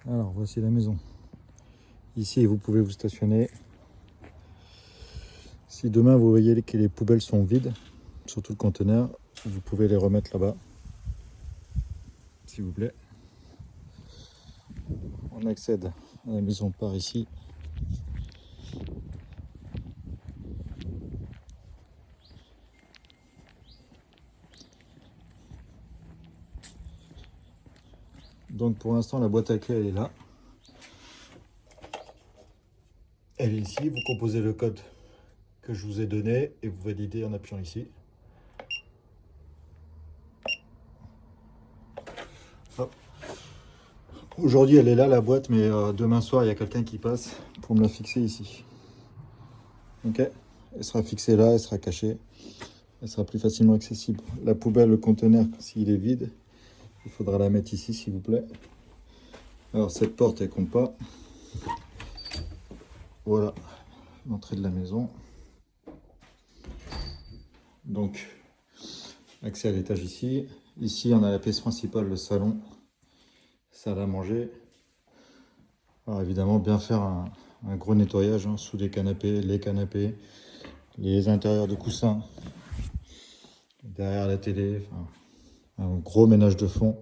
Alors voici la maison. Ici vous pouvez vous stationner. Si demain vous voyez que les poubelles sont vides, surtout le conteneur, vous pouvez les remettre là-bas, s'il vous plaît. On accède à la maison par ici. Donc pour l'instant la boîte à clés elle est là. Elle est ici, vous composez le code que je vous ai donné et vous validez en appuyant ici. Aujourd'hui elle est là la boîte, mais demain soir il y a quelqu'un qui passe pour me la fixer ici. Ok, elle sera fixée là, elle sera cachée, elle sera plus facilement accessible. La poubelle, le conteneur, s'il est vide, il faudra la mettre ici s'il vous plaît. Alors cette porte elle compte pas. Voilà l'entrée de la maison. Donc accès à l'étage ici. Ici on a la pièce principale, le salon, salle à manger. Alors évidemment bien faire un gros nettoyage sous les canapés, les intérieurs de coussins, derrière la télé, enfin, un gros ménage de fond.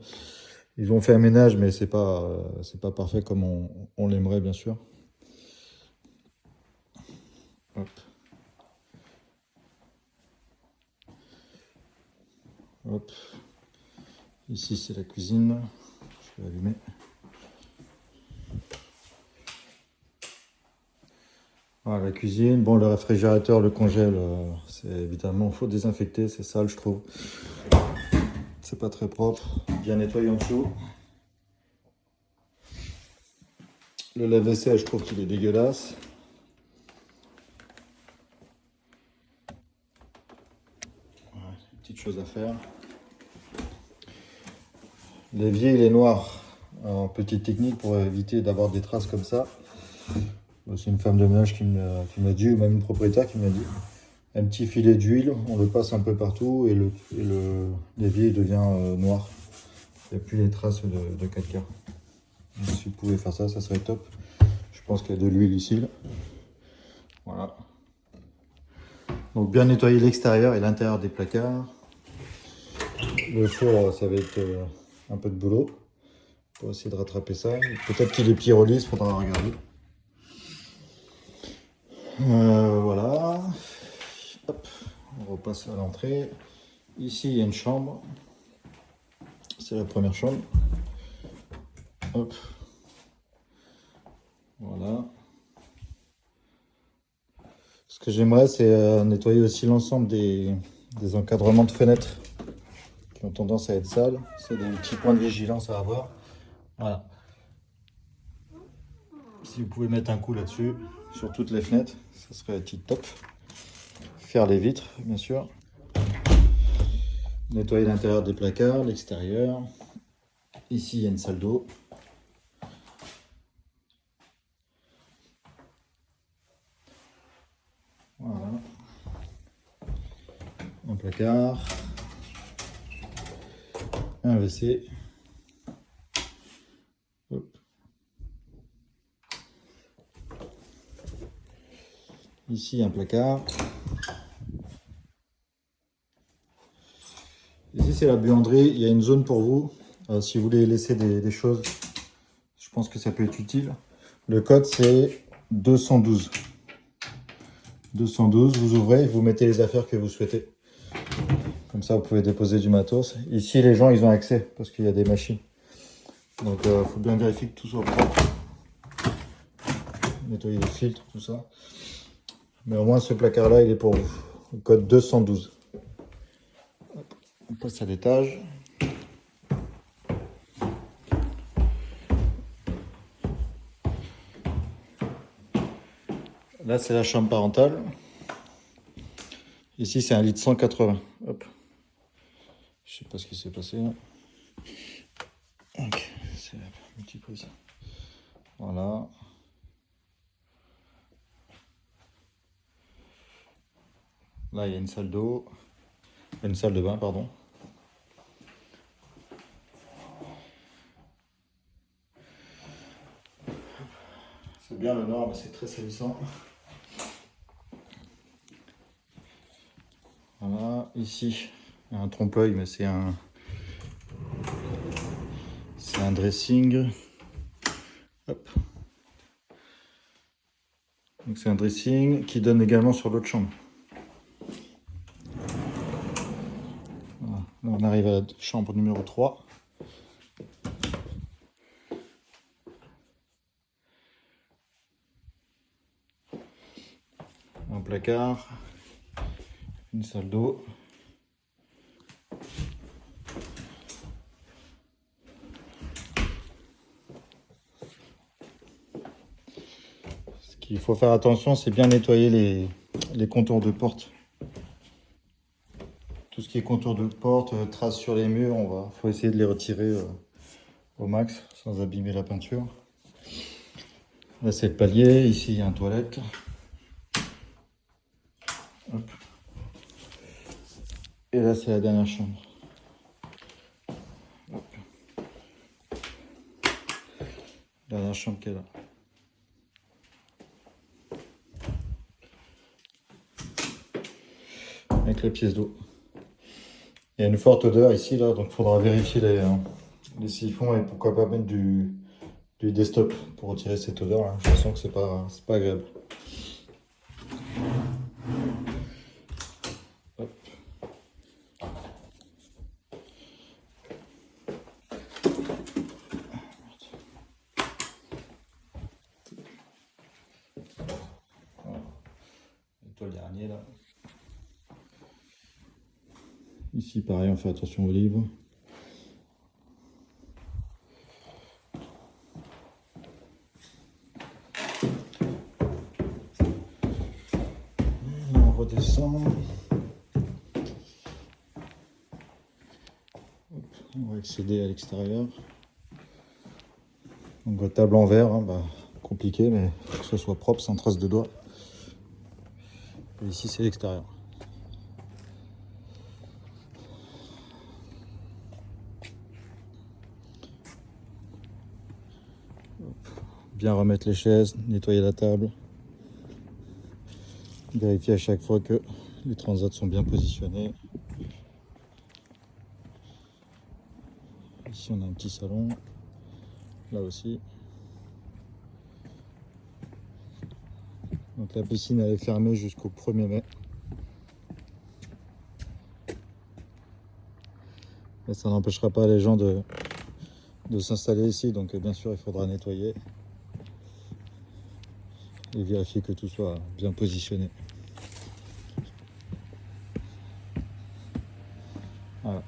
Ils ont fait un ménage mais c'est pas parfait comme on l'aimerait bien sûr. Hop. Hop. Ici c'est la cuisine, je vais allumer. Voilà, la cuisine, bon le réfrigérateur, le congèle, c'est évidemment, faut désinfecter, c'est sale je trouve. C'est pas très propre, bien nettoyé en dessous. Le lave-vaisselle, je trouve qu'il est dégueulasse. Voilà, petite chose à faire. L'évier il est noir, en petite technique pour éviter d'avoir des traces comme ça. C'est une femme de ménage qui m'a dit, ou même une propriétaire qui m'a dit. Un petit filet d'huile, on le passe un peu partout et l'évier devient noir. Il n'y a plus les traces de calcaire. Donc, si vous pouvez faire ça, ça serait top. Je pense qu'il y a de l'huile ici. Là. Voilà. Donc bien nettoyer l'extérieur et l'intérieur des placards. Le four, ça va être un peu de boulot pour essayer de rattraper ça. Peut-être qu'il est pyrolise, il faudra regarder. Voilà. Hop, on repasse à l'entrée. Ici, il y a une chambre. C'est la première chambre. Hop. Voilà. Ce que j'aimerais, c'est nettoyer aussi l'ensemble des encadrements de fenêtres qui ont tendance à être sales. C'est des petits points de vigilance à avoir. Voilà. Si vous pouvez mettre un coup là-dessus, sur toutes les fenêtres, ça serait top. Faire les vitres, bien sûr. Nettoyer l'intérieur des placards, l'extérieur. Ici, il y a une salle d'eau. Voilà. Un placard. Un WC. Hop. Ici, un placard. Ici, c'est la buanderie. Il y a une zone pour vous. Si vous voulez laisser des choses, je pense que ça peut être utile. Le code, c'est 212. 212, vous ouvrez, vous mettez les affaires que vous souhaitez. Comme ça, vous pouvez déposer du matos. Ici, les gens, ils ont accès parce qu'il y a des machines. Donc, il faut bien vérifier que tout soit propre. Nettoyer les filtres, tout ça. Mais au moins, ce placard-là, il est pour vous. Le code 212. Hop, on passe à l'étage. Là, c'est la chambre parentale. Ici, c'est un lit de 180. Hop. Je sais pas ce qui s'est passé. Donc, c'est la multiprise. Voilà. Là, il y a une salle d'eau. Une salle de bain, pardon. C'est bien le noir, mais c'est très salissant. Voilà, ici, il y a un trompe-l'œil, mais c'est un dressing. Hop. Donc c'est un dressing qui donne également sur l'autre chambre. Voilà. Là, on arrive à la chambre numéro 3. Un placard, une salle d'eau. Ce qu'il faut faire attention, c'est bien nettoyer les contours de porte. Tout ce qui est contour de porte, traces sur les murs, faut essayer de les retirer au max sans abîmer la peinture. Là c'est le palier, ici il y a une toilette. Hop. Et là c'est la dernière chambre. Hop. La dernière chambre qui est là. Avec la pièce d'eau. Il y a une forte odeur ici, là, donc il faudra vérifier les siphons et pourquoi pas mettre du desktop pour retirer cette odeur là. Je sens que c'est pas agréable. Hop. Voilà. Nettoie le dernier là. Ici pareil, on fait attention aux livres. On redescend. On va accéder à l'extérieur. Donc la table en verre, hein, compliqué, mais faut que ce soit propre, sans trace de doigts. Et ici c'est l'extérieur. Bien remettre les chaises, nettoyer la table. Vérifier à chaque fois que les transats sont bien positionnés. Ici on a un petit salon, là aussi. Donc la piscine elle est fermée jusqu'au 1er mai. Mais ça n'empêchera pas les gens de s'installer ici, donc bien sûr il faudra nettoyer et vérifier que tout soit bien positionné. Voilà.